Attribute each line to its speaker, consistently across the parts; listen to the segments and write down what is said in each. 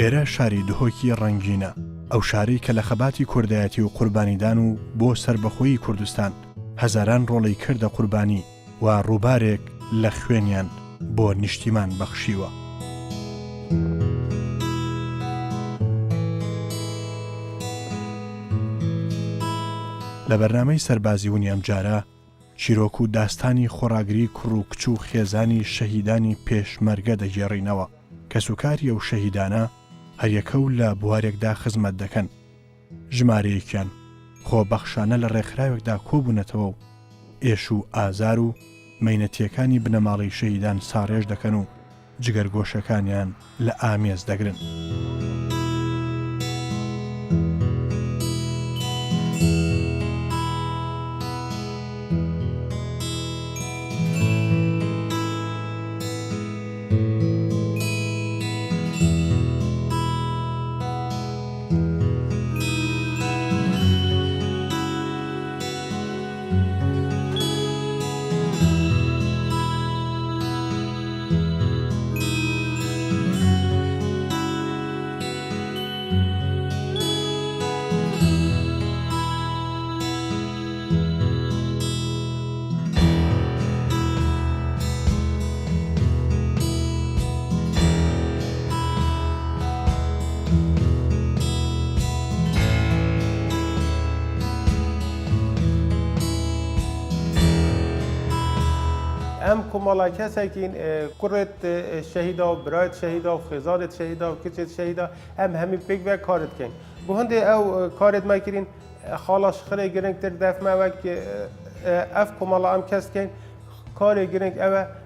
Speaker 1: ئێرە شاری دهۆکی ڕەنگینە، ئەو شاری کە لە خەباتی کوردایەتی و قوربانیدان و بۆ سربەخۆیی کوردستان هەزاران ڕۆڵەی کردە قوربانی و ڕووبارێک لە خوێنیان بۆ نیشتیمان بەخشیوە. لە بەرنامەی سەربازی ونی ئەم جارە چیرۆک و داستانی خۆڕاگری کوڕ و کچ و خێزانی شەهیدانی پێشمەرگە دەگێڕینەوە کە سوکاری ئەو شەهیدانە هەریەکە و لە بوارێکدا خزمەت دەکەن. ژمارەیەکیان خۆبەخشانە لە ڕێکخراوێکدا کۆبوونەتەوە و ئێش و ئازار و مەینەتیەکانی بنەماڵی شەهیدان ساڕێژ دەکەن و جگەرگۆشەکانیان لە ئامێز دەگرن.
Speaker 2: ام کمالا کسکین کرد شهیدا و برایت شهیدا و خزارت شهیدا و کچت شهیدا همین پیک و کارت کن. به هنده او کارت میکرین خالاش خره گرنگ تر دفع ما وقت اف کمالا ام کس کن کار گرنگ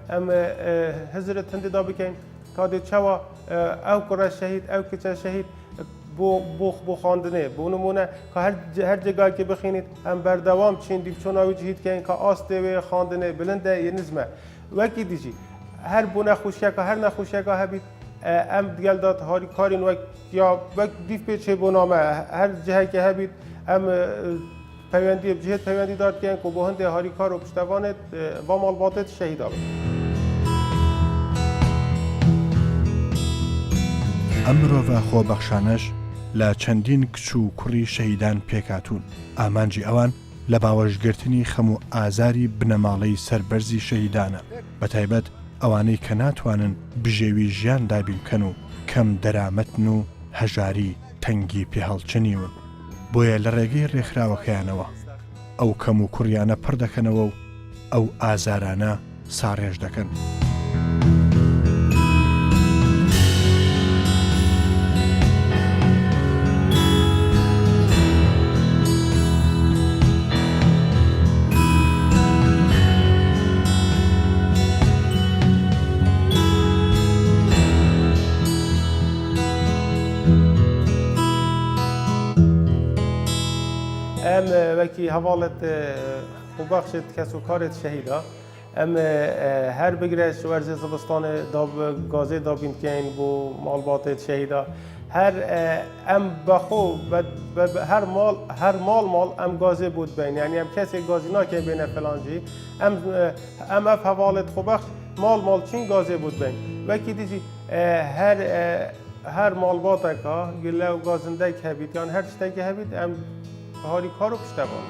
Speaker 2: ام حضرت هنده دا بکن کادی چوا او کرد شهید او کچت شهید بو خواندنه بو نمونه که هر جایی که بخینید هم بردوام چین دیو چوناوی جهید که اینکه آسته و خواندنه بلنده یه نظمه وکی دیجی هر بو نخوشیه که هر نخوشیه که هبید ام دیگل داد هاری کارین وک یا وک دیو پیچه بو نامه هر جایی که هبید ام پیوندی بجهت پیوندی داد که اینکه بو هنده هاری کار و پشتوانت و مالباتت شهید آبید.
Speaker 1: ئەمرۆڤە خۆبەخشانەش لە چەندین کچ و کوڕی شەهیدان پێکاتون ئامانجی ئەوان لە باوەشگرتنی خەم و ئازاری بنەماڵەی سەربەرزی شەهیدانە بەتایبەت ئەوانەی کە ناتوانن بژێوی ژیان دابین بکەن و کەم دەرامەتن و هەژاری تەنگی پێهەڵچنیون بۆیە لە ڕێگەی ڕێکخراوەکەیانەوە ئەو کەم و کوڕیانە پڕ دەکەنەوە و ئەو ئازارانە ساڕێژ دەکەن.
Speaker 2: وکی حوالت خوبخشت کسو کارت شهیدا هر بگرش ورزه زبستان داب گازه دابین کن بو مالبات شهیدا هر بخو هر مال ام گازه بود بین یعنی ام کسی گازی ناکن بین فلانجی ام اف حوالت خوبخش مال چین گازه بود بین وکی دیجی هر مالبات که گله و گازنده که هبید یعنی هر چیزی که هبید ام هاری کارو پشتوان.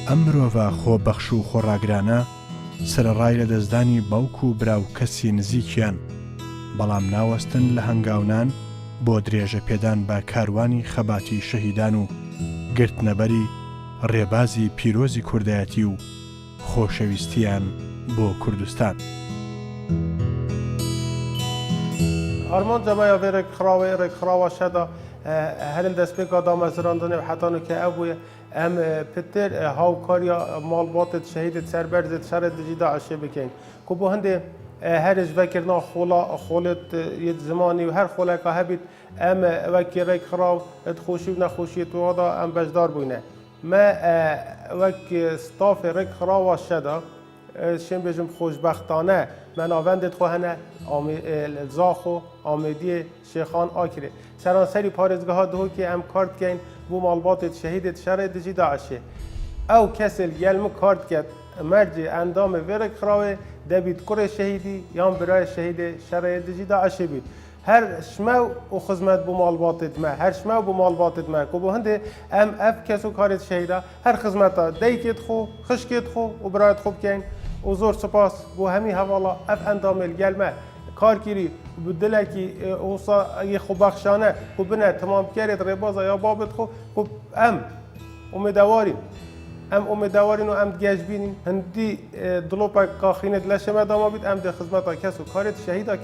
Speaker 1: ئەم مرۆڤە خۆبەخش و خۆڕاگرانە سەرەڕای لە دەستدانی باوک و براو کەسی نزیکیان بەڵام ناوەستن لە هەنگاونان بۆ درێژە پێدان بە کاروانی خەباتی شەهیدان و گرتنەبەری ڕێبازی پیرۆزی کوردایەتی و خۆشەویستیان بۆ کوردستان.
Speaker 2: آرمان جمعی ویرک خراوه شده هرین دست به قدام از راندن حتی نکه ابوی ام پتر هاوکاریا مالبات شهید سربرزت شرد جدا عشه بکن که بو هنده هرج وکرنا خولت یه زمانی و هر خوله که هبید ام وکی ریک خراو خوشی و نخوشی تو وادا ام بجدار بوینه ما وکی ستاف ریک خراوه شده شم بجم خوشبختانه من آوندت خوهنه زاخو آمدی شیخان آکره سرانسری پارزگاه ها دهو که ام کارت کن بو مالبات شهیدت شرد جدا عشه او کسل یلم کارت کد مرجع اندام ورق خراوه دبید کره شهیدی یا برای شهید شرعی دجی داعش بید هر شمو و خدمت بمال باطد ما هر شمو بمال باطد ما کو هنده ام اف کسو کارت شهیدا هر خدمتا دیکت خو خشکت خو و برایت خوب کن و زور سپاس بو همی حوالا اف اندام الگلمه کار کری بدل کی اوصا یه خوب بخشانه کو بنا تمام کرد ربازا یا بابت خو کو ام امیدواریم امیدوارین و گشبینین هندی دلوپا کاخینه دلشمه داما بید ده خدمتا کسو کارت شهیدا که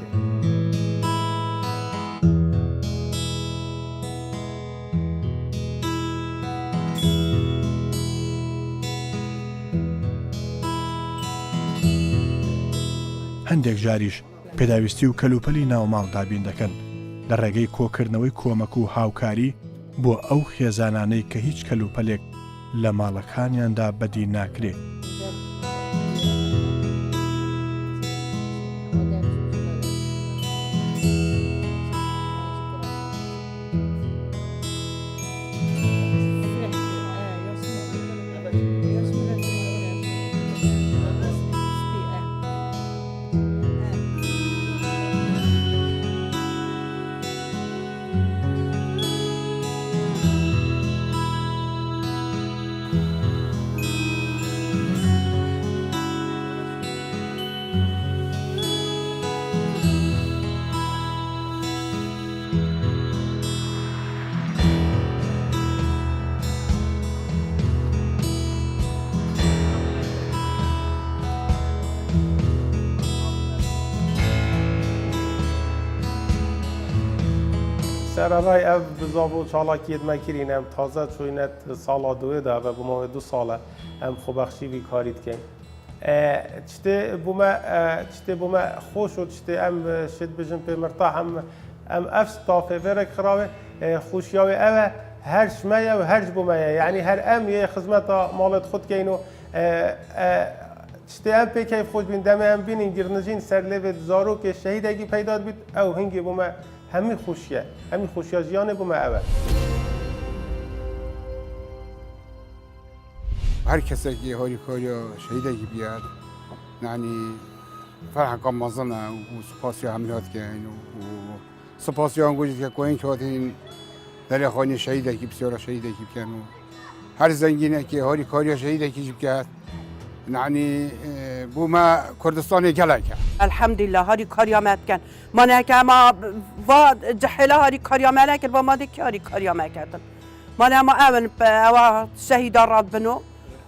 Speaker 1: هەندێک جاریش پێداویستی و کەلوپەلی ناوماڵ دابین دەکەن لە ڕێگەی کۆکردنەوەی کۆمەک و هاوکاری بۆ ئەو خێزانانەی کە هیچ کەلوپەلێک لە ماڵەکانیاندا بەدی ناکرێت.
Speaker 2: سرای اف بزاو چالاکیت مکرینم تازه چوینت سالا دوه دا و بما 2 ساله ام خوبخشی بی کاریت کن چته بوما خوش و چته ام شد بجن پی مرتاح ام اف ستافه ورک خراوه خوشیاوی اوه هر شمایه و هر جبومایه یعنی هر ام یه خدمتا مالت خود کینو چته ام پی کیف خوش بین دمه ام بینین گرنجین سرلوه زارو که شهیدگی پیداد بید او هنگی بوما همین خوشیه جیانه بوما اوه
Speaker 3: هر کسی که هاری کاریا شهیدگی بیاد یعنی فرح کام مزنه و سپاسی حملات کن و سپاسی آنگوشی که کوین کاتین در خانه شهیدگی بسیار شهیدگی کن و هر زنگینه که هاری کاریا شهیدگی بیاد يعني بوما كردستان جلك
Speaker 4: الحمد لله هاري كاريامات كان ما كما و جحلا هاري كاريامات كان وما ديك هاري كاريامات كان ما ما اول شهيد ربنا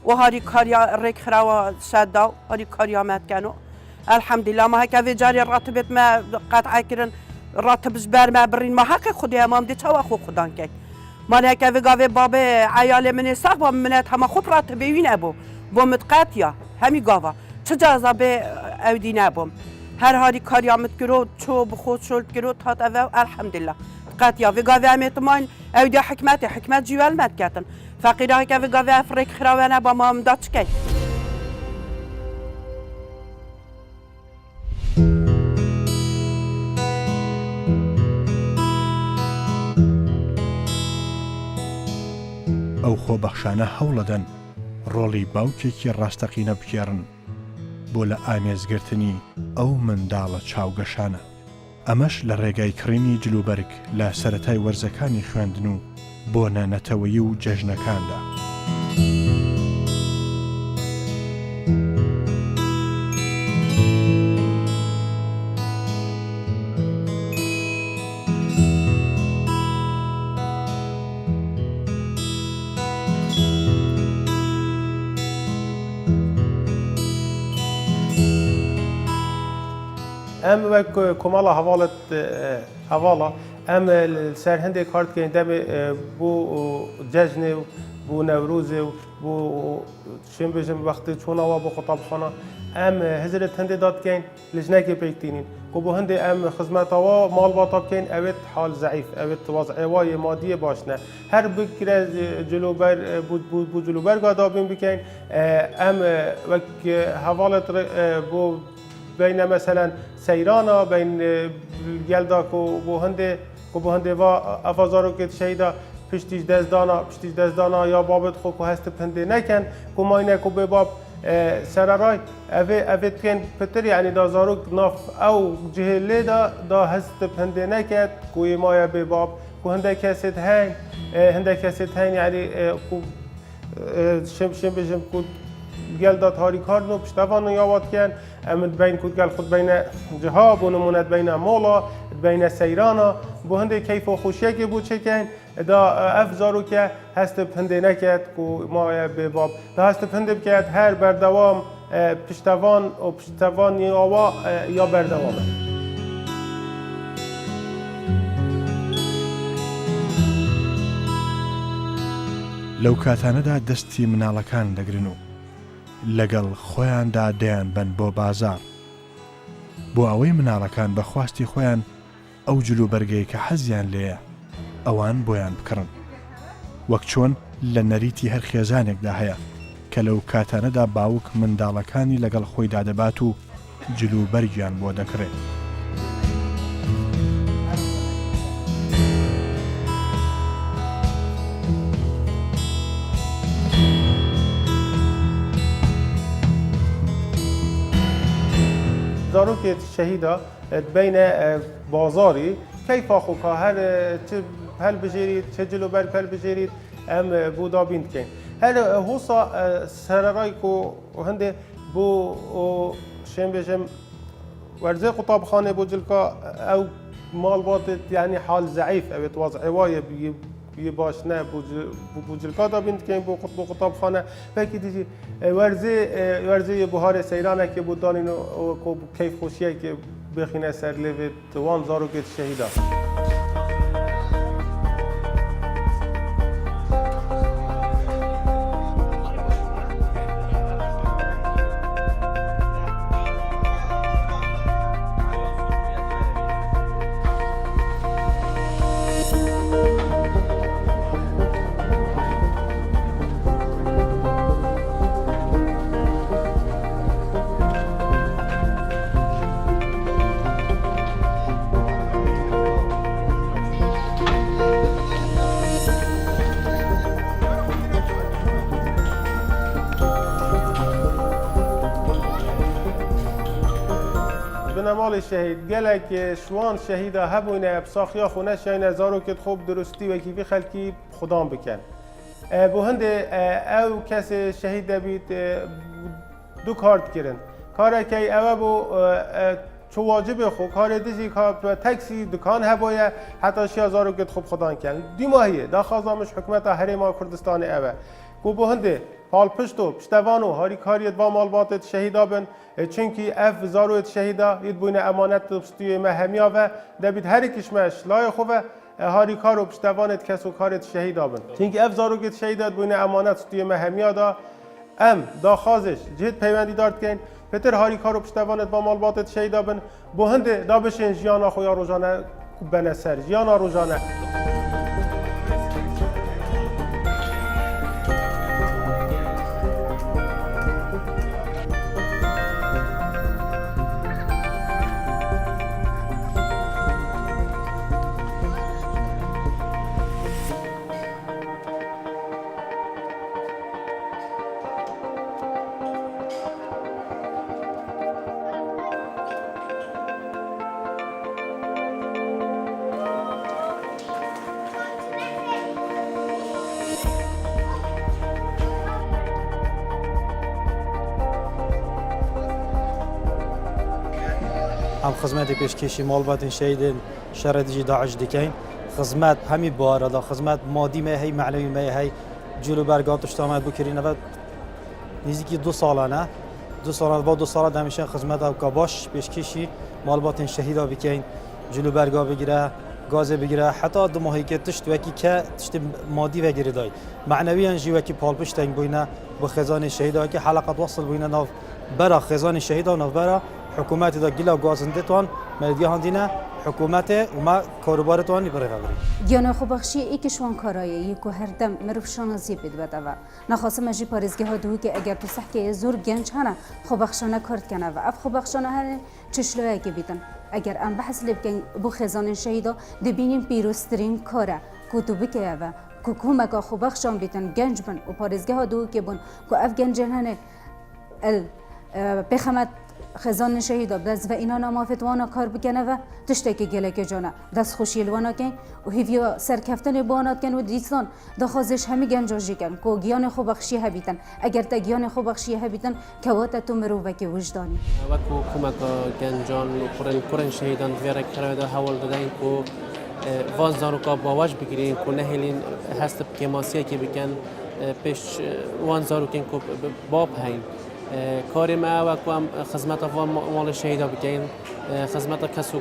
Speaker 4: وهاري كاريا ريك خراوا شادا هاري كاريامات كانوا الحمد لله ما هكا في جاري راتبت ما قطع كرن راتب زبار ما برين ما هكا خديها ما بدي تو اخو خدان كي ما هكا في قاوي بابا عيال من ساق منات هم خود راتب وين ابو بومت قاتیا همی گاوا چه جذاب اودی نبوم هر هاری کاریامت کرد چو بخود شد کرد تا تو الحمدلله قاتیا و گاوا میتمان اودی حکمت جوال مت کردن فقیره که و گاوا افریق خراوانه با ما مداد کی
Speaker 1: ئەو خۆبەخشانە هەوڵەدەن ڕۆڵی باوکێکی ڕاستەقینە بکێڕن بۆ لە ئامێزگرتنی ئەو منداڵە چاوگەشانە ئەمەش لە ڕێگای کڕینی جلوبەرگ لە سەرەتای وەرزەکانی خوێندن و بۆ نەنەتەوەیی و جەژنەکاندا
Speaker 2: ام وک کمالا حوالا ام سر هنده کارت که دم بو جشن بو نوروز بو شیم بجم وقتی چون آوا بو خطاب خانه ام هزارت هنده داد کن لجنه که پیکتینین کو بو هنده ام خدمت آوا مال باطاب کن اوت حال ضعیف اوت وضع وای مادی باشنه هر بکره جلوبر بو جلوبر گادابین بکن ام وک حوالت بو بین مثلا سیرانا بین گلدا کو بو هنده و افزارو که شهیدا پشتیش دزدانا یا بابت خو کو هست پنده نکن کو ماینه کو به باب سرارای اوید کن پتر یعنی دا زاروک ناف او جهله دا هست پنده نکد کوی مایا به باب کو هنده کسید هین یعنی کو شم بجم کو گل داد هاری کار نو پشتوان یاوات کن امد بین کود گل خود بین جهاب و نمونت بین مولا بین سیرانا بو هنده کیف و خوشیه که بود چه کن دا افزارو که هست پنده نکد کو مایا به باب دا هست پنده بکد هر بردوام پشتوان یا بردوامه
Speaker 1: لەو کاتانەدا دەستی مناڵەکان دەگرن و لەگەڵ خۆیاندا دەیان بن بۆ بازار بۆ ئەوەی مناڵەکان بە خواستی خۆیان ئەو جلوبەرگەی کە حەزیان لێیە ئەوان بۆیان بکڕن وەک چۆن لە نەریتی هەر خێزانێکدا هەیە کە لەو کاتانەدا باوک منداڵەکانی لەگەڵ خۆیدا دەبات و جلوبەرگیان بۆ دەکرێت.
Speaker 2: زاروک شهیدا بین بازاری کیف آخو که چه هل بجرید چه جلوبر پل بجرید ام بودا بیند کن هل حوصا سرارای کو هنده بو شم بجم ورزه قطاب خانه بو جلکا او مال باتت یعنی حال ضعیف او توضع وای بی باش نه بو جلکا دا بیند کن بو قطاب خانه فکر دیجی ورزه بهار سیرانه که بود دانین و کیف خوشیه که بخینه سر لیوید وان زاروک شهیدا نمال شهید گلک شوان شهیدا هبونه ابساخیا خونه شاین زاروکت خوب درستی و کیفی خلکی خدام بکن بو هنده او کس شهید دبید دو کارت کرن کار که او بو چو واجب خو کار دیجی کار تاکسی دکان هبایه حتی شیا زاروکت خوب خدان کن دی ماهیه دا خازامش حکومت حریم کردستان اوه بو هنده حال پشتو پشتوانو هاری کاریت با مالباتت شهیدا بن چونکی اف زاروت شهیدا ید بوین امانت دبستوی مهمیا و دبید هر کشمش لای خوبه هاری کارو پشتوانت کسو کارت شهیدا بن چونکی اف زاروت شهیدا بوین امانت دبستوی مهمیا دا دا خازش جهت پیوندی دارد کن پتر هاری کارو پشتوانت با مالباتت شهیدا بن بو هنده دا بشین جیانا خویا روزانه بنسر جیانا روزانه
Speaker 5: هم خدمت پیشکشی مالبات شهید شردی داعش دکین خدمت همی باردا خدمت مادی مه هی معنوی مه هی جلو برگات اشتامت بکرین و نزدیکی 2 سالانه 2 سال با 2 سال دمیشن خدمت او کاباش پیشکشی مالبات شهیدا بکین جلو برگا بگیره گاز بگیره حتی دو ماهی که تشت وکی که تشت مادی وگیری دای معنوی انجی وکی پالپش تنگ بوینه با خزان شهیدا که حلقت وصل بوینه ناف برا خزان شهیدا ناف برا حکومت دا گیلا گازنده توان ملدی هاندینه حکومت و ما کاروبار توانی برای غبری
Speaker 6: گیانه خوب بخشی ای که شوان کارایی یکو هر دم مروفشان زیب بید بده و نخواستم اجی پارزگی ها دوی که اگر تو صحکه زور گنج هنه خوب بخشانه کارت کنه و اف خوب بخشانه هنه چشلوه که بیدن اگر ام بحث لبکن بو خزان شهیدا دبینیم پیروسترین کاره کتوبی که و کوکومکا خوب بخشان بیدن گنج بن و پارزگی ها دوی که بون که اف گنج هنه ال بخمت خزان شهیدا دست و اینا نمافت وانا کار بکنه و تشتکی گله که جانه دست خوشی الوانا کن و هیویا سرکفتن بانات کن و دیستان دخوازش همی گنجاجی کن که گیان خوب بخشی هبیتن اگر تا گیان خوب بخشی هبیتن کوات تو مروفکی وجدانی
Speaker 7: وکو کمک گنجان قرن شهیدان ویرک کرده حوال دادن کو وان زاروکا باواج بگیرین کو نهلین هست کماسیه که بکن پیش وان زاروکین کو باب هین کاری ما و کوام خدمت افغان مال شهیدا بکن خدمت کسو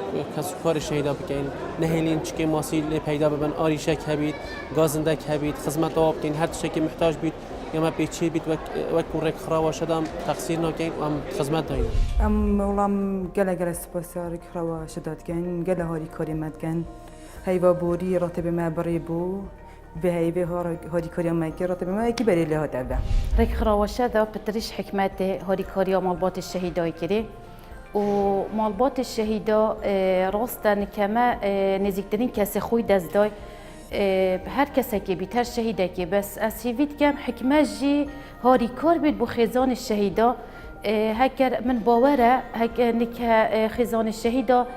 Speaker 7: کار شهیدا بکن نهلین چکی ماسیل پیدا ببن آریشک هبید گازنده هبید خدمت آب کن هر چی که محتاج بید یا ما پیچی بید و کورک خراب شدم تقصیر نکن و ام خدمت دایم
Speaker 8: ولام گله سپاسیار خراب شداد کن گله هاری کاری مد کن هیوا بوری راتب ما بری بو به هیوه هاری کاری ما که راتب ما کی بری له تبع
Speaker 9: رک خراوشه دا پتریش حکمت هاری کاری مالبات الشهیدای کری و مالبات الشهیدا راست نکمه نزیکترین کسی خوی دزدای هر کسی که بیتر شهیده که بس اسیوید کم حکمت جی هاری کار بید بو خزان الشهیدا هکر من باوره هکر نک خزان الشهیدا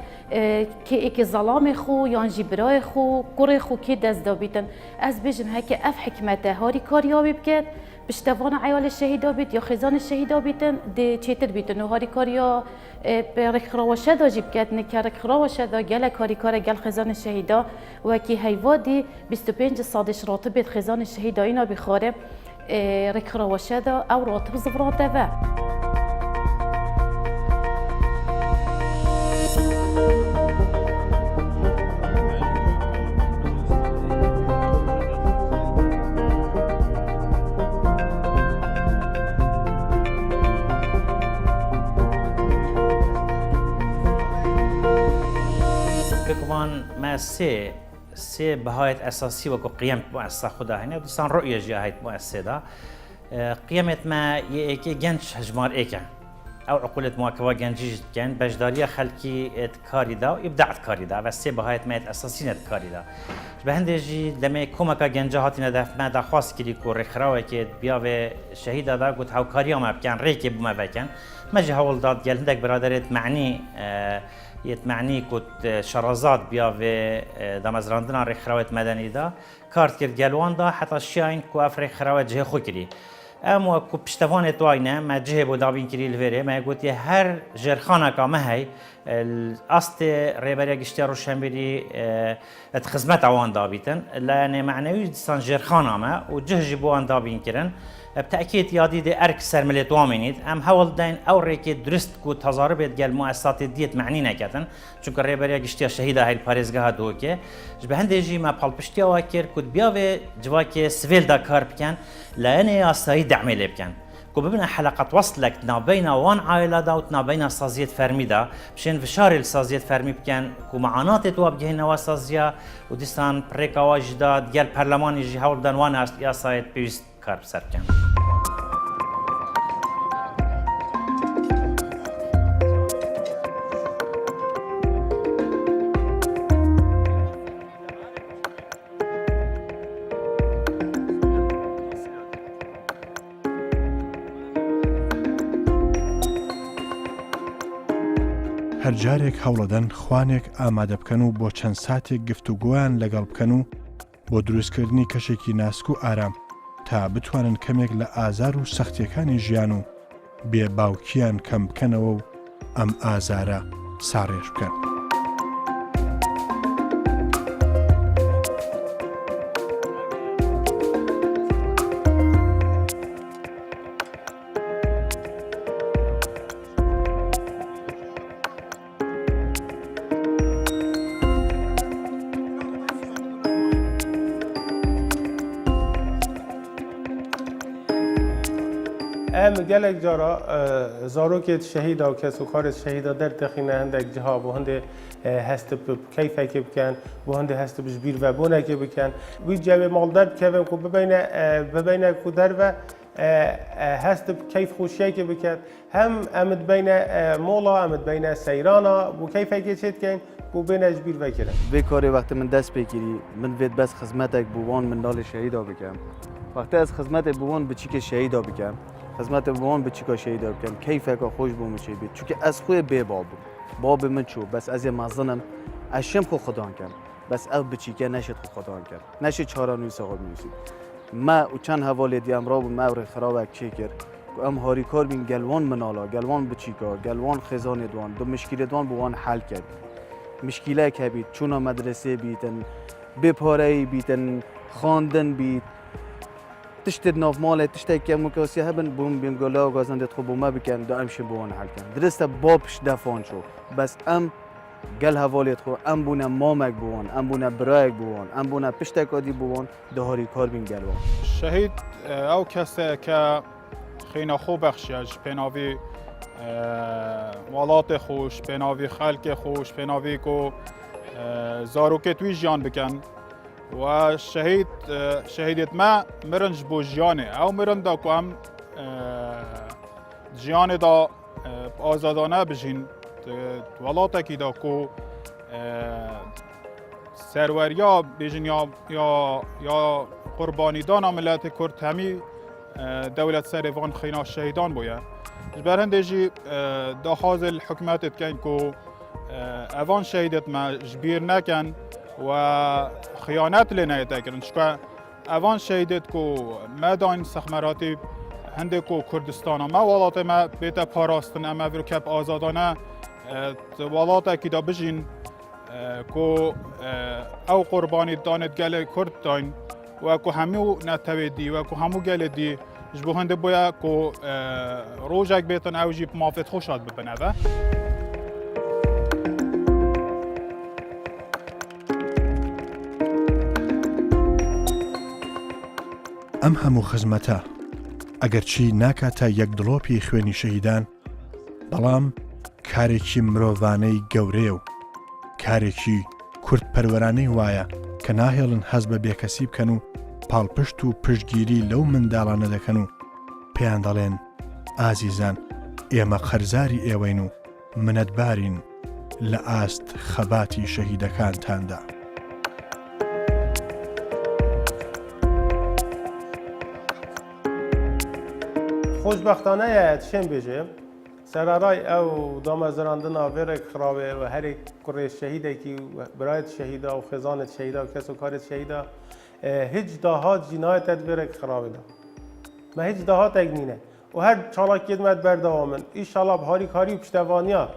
Speaker 9: که ایک ظلام خو یا جبرای خو قره خو کی دست دابیتن از بجم هک اف حکمته هاری کاریابی بکد بشتوان عیال الشهیدا بیت یا خزان الشهیدا بیتن دی چیتر بیتن و هاری کاریا رک خراوشه دا جیب کد نکرک خراوشه دا گل کاری کار گل خزان الشهیدا و کی هیوادی 25 صادش راتب خزان الشهیدا اینا بخاره رک خراوشه دا او راتب زفراته و
Speaker 10: بكمان ما سي بهايت أساسي وكو قيمة مؤسسة خدا هنا ودستان رؤية جاهيت مؤسسة دا قيمة ما يأكي جنش هجمار إيكا أو عقولة مواكبة جنجيج كان بجدارية خلقي كاري دا وإبداع كاري دا بس سي بهايت ما أساسية كاري دا بهندجي لما كومكا جنجا هاتنا دا ما دا خاص كلي كو رخراوة كي بياوي شهيدة دا قلت هاو كاريا ما بكان ريكي بما بكان ما جي هاول داد جال هندك برادرت معني يتمعني كنت شرازات بيا في دامزراندنا رخراوت مدني دا كارت كر جلوان دا حتى الشاين كو افري خراوت جه خوكري اما كو بشتفان توينا ما جه بو دابين كري الفيري ما قلت هر جرخانه كما هي الاست ريبريا گشتيارو شمبري اتخزمت اوان دابيتن لان معنوي دستان جرخانه ما وجه جبوان دابين كرن بتأكيد يادي دي أرك سرملت وامنيد أم هول دين أو ريكي درست كو تزاربت جال مؤسسات ديت معني نكتن چونك ريبريا گشتيا شهيدا هاي الباريزگاه دوكي جبهندجي ما بالبشتيا واكر كود بياوي جواكي سفيل دا كار بكن لأني أصاي دعمي لبكن كو ببنا حلقة وصلك نابينا وان عائلة دا وتنابينا سازيت فرمي دا بشين فشاري السازيت فرمي بكن كو معانات تواب جهنا واسازيا ودستان بريكا واجدا ديال برلمان يجي هول دان وانا ياسايت بيست كار بسركن
Speaker 1: هەر جارێک هەوڵەدەن خوانێک ئامادە بکەن و بۆ چەند ساتێک گفتوگۆیان لەگەڵ بکەن و بۆ دروستکردنی کەشێکی ناسک و ئارام تا بتوانن کەمێک لە ئازار و سەختیەکانی ژیان و بێ باوکیان کەم بکەنەوە و ئەم ئازارە ساڕێژ بکەن.
Speaker 2: ام گلک جارا زاروکت شهیدا و کسو کارت شهیدا در تخینه هندک جها بو هنده هست کیفه که بکن بو هنده هست بجبیر و بونه که بکن وی جوه مالدار بکن که ببینه که در و هست کیف خوشیه که بکن هم امد بین مولا امد بین سیرانا بو کیفه که چید کن بو بین اجبیر وکرن
Speaker 11: به کاری وقت من دست بگیری من وید بس خدمتک بوان من نال شهیدا بکم وقتی از خدمت بوان به چی که شهیدا بکم خدمت بوان بچی که شهید بکن کیف که خوش بوم چی بید چون که از خوی به باب من چو بس از مزنم اشم خو خدا کن بس او بچی که نشد خو خدا کن نشد چهار نویس آقا میوسی ما و چند حواله دیم را به مور خراب چی کرد ام هاری کار بین گلوان منالا گلوان بچی که گلوان خزان دوان دو مشکل دوان بوان حل کرد مشکله که بید چون مدرسه بیتن بپاره بیتن خواندن بید تشتد ناف ماله تشتد که مکاسی هبن بوم بیم گلا و گازنده خوب ما بکن دائم شی بوان حل کن درسته بابش دفان شو بس ام گل حوالیت خو ام بونه مامک بوان ام بونه برایک بوان ام بونه پشتکادی بوان دهاری کار بین گلوان
Speaker 12: شهید او کسی که خینا خوب بخشیش پناوی ولات خوش پناوی خلق خوش پناوی کو زاروکت توی جان بکن و شهیدت ما مرنج بو جانه او مرن دا کو هم جان دا آزادانه بجین ولاته کی دا کو سروریا بجین یا قربانی دان ملت کرد همی دولت سروان خینا شهیدان بویا جبر هندجی دا حاضر حکومت کن کو اوان شهیدت ما جبیر نکن و خیانت لنه تکرن چکا اوان شهیدت کو مدان سخمراتی هنده کو کردستان ما ولات ما بیت پاراستن اما ورو کپ آزادانه ولات کی دا بجین کو او قربانی دانت گل کرد داین و کو همو نتویدی و کو همو گل دی جبو هنده بویا کو روزک بیتن او جیب مافت خوشاد ببنه و
Speaker 1: ئەم هەموو خزمەتە ئەگەرچی ناکاتە یەک دڵۆپی خوێنی شەهیدان بەڵام کارێکی مرۆڤانەی گەورەیە و کارێکی کورد پەروەرانەی وایە کە ناهێڵن هەز بە بێکەسی بکەن و پاڵپشت و پشتگیری لەو منداڵانە دەکەن و پێیان دەڵێن ئازیزان ئێمە قەرزاری ئێوەین و منەتبارین لە ئاست خەباتی شەهیدەکانتاندا.
Speaker 2: خوشبختانه تشم بجه سرارای او دامزراندن آورک خرابه و هر کره شهیده کی برایت شهیده و خزانت شهیده و کس و کارت شهیده هیچ دهات جنایت ورک خرابه دا ما هیچ دهات اگنینه و هر چالاکیت مد بردوامن ایشالا بهاری کاری و پشتوانیا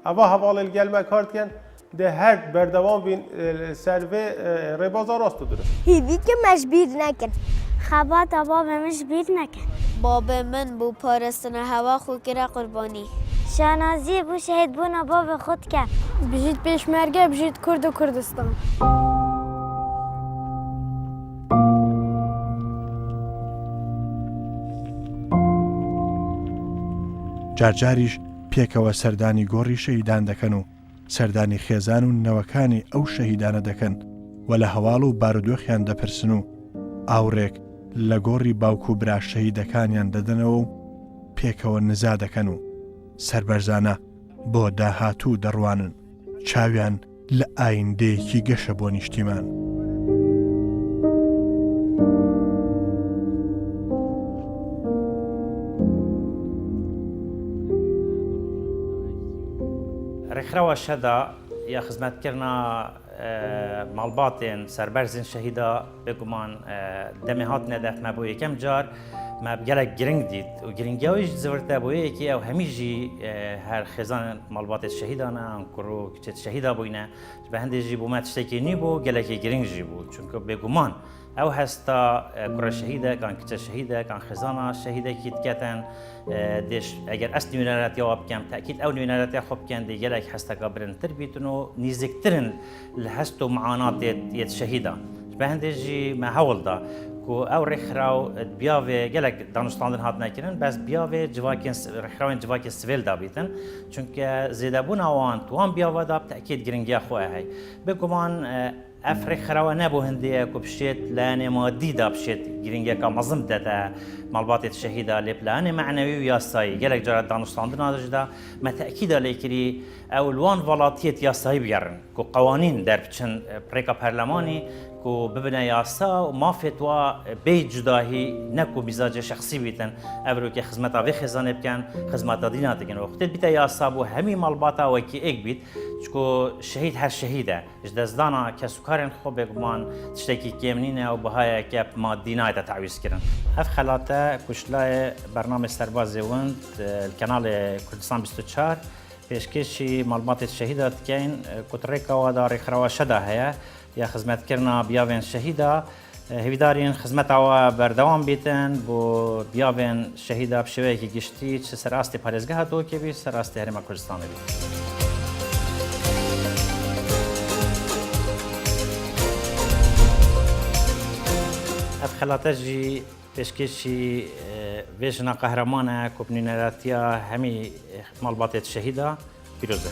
Speaker 2: اوا حوال الگلمه کارت کن ده هر بردوام بین سروه ربازا راستو درست
Speaker 13: هیوی که مجبیر نکن خبات باب مجبیر نکن
Speaker 14: باب من بو پارستن هوا خو کرا قربانی
Speaker 13: شانازی بو شهید بونا باب خود کرد
Speaker 14: بجید پیشمرگه بجید کرد و کردستان
Speaker 1: جارجاریش پێکەوە سەردانی گۆڕی شەهیدان دەکەن و سەردانی خێزان و نەوەکانی ئەو شەهیدانە دەکەن و لە هەواڵ و بارودۆخیان دەپرسن و ئاوڕێک لە گۆڕی باوکو و برا شەهیدەکانیان دەدەنەوە و پێکەوە نزا دەکەن و سەربەرزانە بۆ داهاتوو دەڕوانن چاویان لە ئایندەیەکی گەشە بۆ نیشتیمان.
Speaker 10: رخرا شدا یا خدمت کرنا مالباتن سربرزن شهیدا بگمان دمهات ندف ما بوی کم جار ما بگلک گرنگ دید و گرنگیش زورته بوی که او همیجی هر خزان مالبات شهیدانه کرو که شهیدا بوینه به هندجی بو ما تشتکی نی بو گلک گرنگ جی بو چون که بگمان او هستا کره شهیده کان کچه شهیده کان خزانه شهیده کیت کتن دیش اگر است نوینارت یا بکم تأکید او نوینارت خوب کن دیگر یک هستا کابرن تربیتن و نیزکترن لهستو معانات یت شهیده به هندجی ما حول دا کو او رخراو بیاوه گلک دانشتاندن هات نکردن بس بیاوه جواکن رخراوین جواکن سویل دابیتن چونکه زیده بون آوان توان بیاوه داب تأکید گرنگی خواه هی بگمان افرق خراوه نبو هندیه که بشید لانه مادی دا بشید گرینگه که مظلم داده مالباتت شهیده لپلانه معنوی و یاسایی گلک جارت دانشتاندن آدش دا ما تأکید لیکری اولوان ولاتیت یاسایی بیارن که قوانین در بچن پریکا پرلمانی کو ببنه یاسا و ما فتوا بی جداهی نکو مزاج شخصی بیتن ابرو که خدمت آوی خزانه بکن خدمت دینا تکن وقتی بیت یاسا بو همی مالباتا و کی ایک بیت چکو شهید هر شهیده اجدازدانا کسکارن خوب بگمان تشتکی کمنینه و بهای که ما دینا تعویض کردن اف خلاته کشلای برنامه سرباز وند القناه کردستان 24 پیشکشی معلومات شهیدات کن کترک و داری خرواشده هیا یا خدمت کرنا بیاون شهیدا هیدارین خدمت و بردوام بیتن بو بیاون شهیدا بشوی کی گشتی چه سراستی پارێزگەها تو که بی سراستی هرما کردستان بی اف خلاته جی پیشکشی ویژنا قهرمانه کوپنینراتیا همی مالبات شهیدا پیروزه